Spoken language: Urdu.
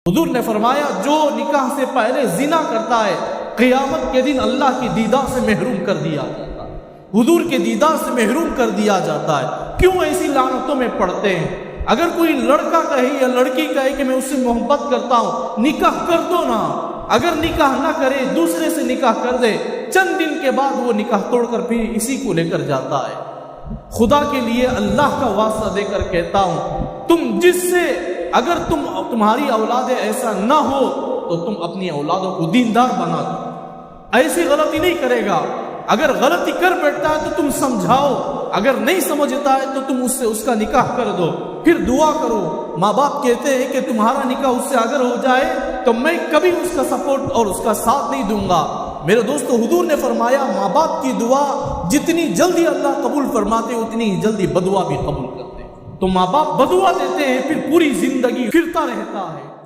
حضور نے فرمایا جو نکاح سے پہلے زنا کرتا ہے قیامت کے دن اللہ کی دیدار سے محروم کر دیا جاتا ہے، حضور کے دیدار سے محروم کر دیا جاتا ہے۔ کیوں ایسی لعنتوں میں پڑتے ہیں؟ اگر کوئی لڑکا کہے یا لڑکی کہے کہ میں اس سے محبت کرتا ہوں، نکاح کر دو نا۔ اگر نکاح نہ کرے، دوسرے سے نکاح کر دے، چند دن کے بعد وہ نکاح توڑ کر پھر اسی کو لے کر جاتا ہے۔ خدا کے لیے اللہ کا واسطہ دے کر کہتا ہوں، تم جس سے اگر تمہاری اولاد ایسا نہ ہو تو تم اپنی اولادوں کو دیندار بنا دو۔ ایسی غلطی نہیں کرے گا۔ اگر غلطی کر بیٹھتا ہے تو تم سمجھاؤ، اگر نہیں سمجھتا ہے تو تم اس کا نکاح کر دو، پھر دعا کرو۔ ماں باپ کہتے ہیں کہ تمہارا نکاح اس سے اگر ہو جائے تو میں کبھی اس کا سپورٹ اور اس کا ساتھ نہیں دوں گا۔ میرے دوستو، حضور نے فرمایا ماں باپ کی دعا جتنی جلدی اللہ قبول فرماتے اتنی ہی جلدی بدعا بھی قبول کرتے۔ تو ماں باپ بدعا دیتے ہیں، پھر پوری زندگی پھرتا رہتا ہے۔